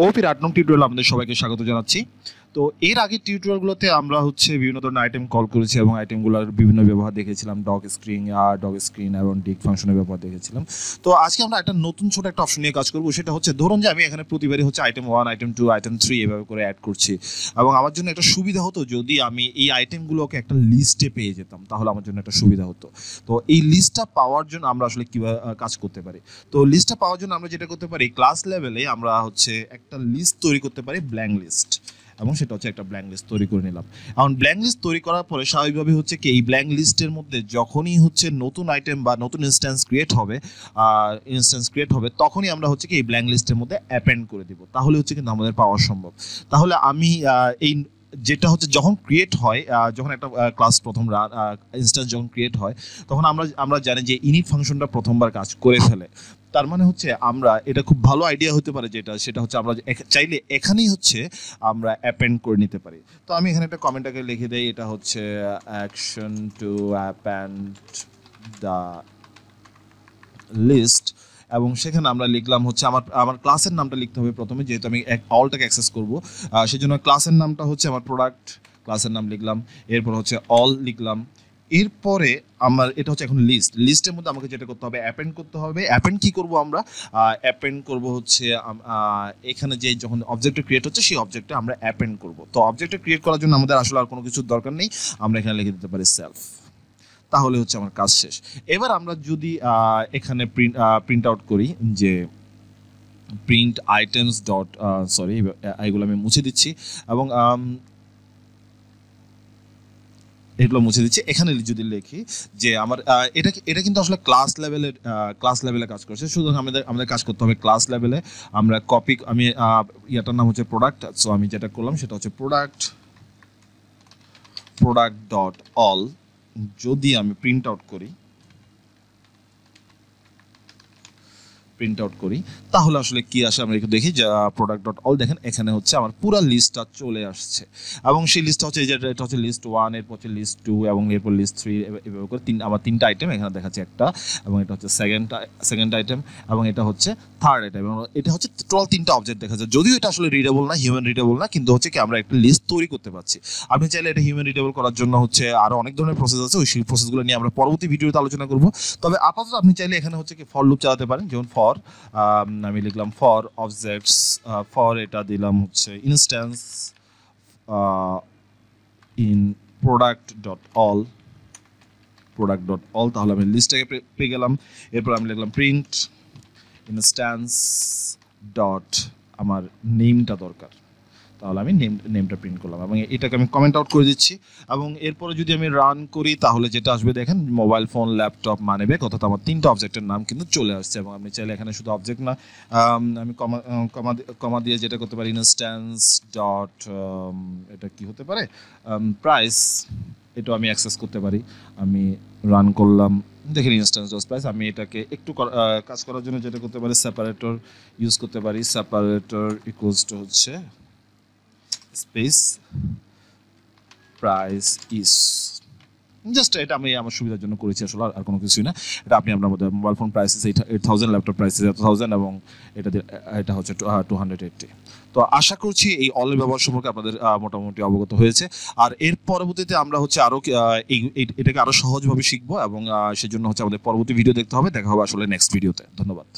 ওপির 8 নং টিউটোরিয়াল আপনাদের সবাইকে স্বাগত জানাচ্ছি। তো এর আগের টিউটোরিয়ালগুলোতে আমরা বিভিন্ন ধরনের আইটেম কল করেছি এবং আইটেমগুলোর বিভিন্ন ব্যবহার দেখেছিলাম, ডগ স্ক্রিন এবং ডিক ফাংশনের ব্যবহার দেখেছিলাম। তো আজকে আমরা একটা নতুন ছোট একটা অপশন নিয়ে কাজ করব। সেটা হচ্ছে, ধরুন যে আমি এখানে প্রতিবারই আইটেম 1, আইটেম 2, আইটেম 3 এভাবে করে অ্যাড করছি, এবং আমার জন্য একটা সুবিধা হতো যদি আমি এই আইটেমগুলোকে একটা লিস্টে পেয়ে যেতাম, তাহলে আমার জন্য একটা সুবিধা হতো। তো এই লিস্টটা পাওয়ার জন্য আমরা আসলে কীভাবে কাজ করতে পারি? তো লিস্টটা পাওয়ার জন্য আমরা যেটা করতে পারি, ক্লাস লেভেলে আমরা একটা লিস্ট তৈরি করতে পারি, ব্ল্যাঙ্ক লিস্ট, এবং সেটা একটা ব্ল্যাঙ্ক লিস্ট তৈরি করে নিলাম। এখন ব্ল্যাঙ্ক লিস্ট তৈরি করার পরে স্বাভাবিকভাবে কি এই ব্ল্যাঙ্ক লিস্টের মধ্যে যখনই নতুন আইটেম বা নতুন ইনস্ট্যান্স ক্রিয়েট হবে তখনই আমরা কি এই ব্ল্যাঙ্ক লিস্টের মধ্যে অ্যাপেন্ড করে দিব, তাহলে কিন্তু আমাদের পাওয়া সম্ভব। তাহলে আমি এই যেটা যখন ক্রিয়েট হয়, যখন একটা ক্লাস প্রথম ইনস্ট্যান্স যখন ক্রিয়েট হয়, তখন আমরা জানি যে ইনিট ফাংশনটা প্রথমবার কাজ করে ফেলে। তার মানে আমরা এটা খুব ভালো আইডিয়া হতে পারে, সেটা আমরা চাইলে এখানেই আমরা অ্যাপেন্ড করে নিতে পারি। তো আমি এখানে একটা কমেন্টটাকে লিখে দেই, এটা action to append the list, এবং সেখানে আমরা লিখলাম আমার ক্লাসের নামটা লিখতে হবে প্রথমে, যেহেতু আমি অলটাকে অ্যাক্সেস করব। সেই জন্য ক্লাসের নামটা আমার প্রোডাক্ট, ক্লাসের নাম লিখলাম, এরপর অল লিখলাম। এরপরে আমার এটা এখন লিস্টের মধ্যে আমাকে যেটা করতে হবে, অ্যাপেন্ড করতে হবে। অ্যাপেন্ড কি করব আমরা? অ্যাপেন্ড করব এখানে যে যখন অবজেক্টটা ক্রিয়েট হচ্ছে সেই অবজেক্টে আমরা অ্যাপেন্ড করব। তো অবজেক্টটা ক্রিয়েট করার জন্য আমাদের আসলে আর কোনো কিছুর দরকার নেই, আমরা এখানে লিখে দিতে পারি সেলফ, তাহলে আমার কাজ শেষ। এবার আমরা যদি এখানে প্রিন্ট আউট করি যে প্রিন্ট আইটেমস ডট এগুলো আমি মুছে দিচ্ছি, এবং এগুলো মুছে দিচ্ছি। এখানে যদি লিখি যে আমার এটা কিন্তু আসলে ক্লাস লেভেলে কাজ করছে, শুধু আমাদের কাজ করতে হবে ক্লাস লেভেলে। আমরা আমি ইয়াটার নাম প্রোডাক্ট, সো আমি যেটা করলাম সেটা প্রোডাক্ট ডট অল। যদি আমি প্রিন্ট আউট করি তাহলে আসলে কি আসে আমরা একটু দেখি, যে প্রোডাক্ট ডট অল, দেখেন এখানে আমার পুরো লিস্টটা চলে আসছে, এবং সেই লিস্টটা এটা লিস্ট 1, এরপর লিস্ট 2, এবং এরপর লিস্ট 3, এভাবে করে আমার 3টা আইটেম এখানে দেখাচ্ছে একটা, এবং এটা সেকেন্ড আইটেম, এবং এটা থার্ড আইটেম, এবং এটা টোটাল 3টা অবজেক্ট দেখা যায়। যদিও এটা আসলে রিডেবল না, হিউম্যান রিডেবল না, কিন্তু কি আমরা একটা লিস্ট তৈরি করতে পারছি। আপনি চাইলে এটা হিউম্যান রিডেবল করার জন্য আরো অনেক ধরনের প্রসেস আছে, ওই প্রসেসগুলো নিয়ে আমরা পরবর্তী ভিডিওতে আলোচনা করব। তবে আপাতত আপনি চাইলে এখানে কি ফর লুপ চালাতে পারেন, যেমন ফর আমি লিখলাম ফর অবজেক্টস, ফর এটা দিলাম instance in product dot all, তাহলে আমি লিস্টটাকে পেয়ে গেলাম। এরপর আমি লিখলাম প্রিন্ট ইনস্ট্যান্স ডট আমার নেমটা দরকার, তাহলে আমি নেমটা প্রিন্ট করলাম, এবং এটাকে আমি কমেন্ট আউট করে দিচ্ছি। এবং এরপরে যদি আমি রান করি তাহলে যেটা আসবে, দেখেন মোবাইল ফোন, ল্যাপটপ, মানিব্যাগ, অর্থাৎ আমার 3টা অবজেক্টের নাম কিন্তু চলে আসছে। এবং আমি চাইলে এখানে শুধু অবজেক্ট না, আমি কমা দিয়ে যেটা করতে পারি, ইনস্ট্যান্স ডট এটা কি হতে পারে, প্রাইস, এটাও আমি অ্যাক্সেস করতে পারি। আমি রান করলাম, দেখেন ইনস্ট্যান্স ডট প্রাইস। আমি এটাকে একটু কাজ করার জন্য যেটা করতে পারি, সেপারেটর ইউজ করতে পারি। Separator equals to space price is, just এটা আমি আমার সুবিধার জন্য করেছি, আসলে আর কোনো কিছুই না। এটা আপনি আপনার মধ্যে mobile phone prices 8,000, laptop prices 1000, এবং এটা 280। তো আশা করছি এই অলের ব্যবহার সম্পর্কে আপনাদের মোটামুটি অবগত হয়েছে। আর এর পরবর্তীতে আমরা আরো এটাকে আরো সহজভাবে শিখবো, এবং সেজন্য আমাদের পরবর্তী ভিডিও দেখতে হবে। দেখা হবে আসলে নেক্সট ভিডিওতে। ধন্যবাদ।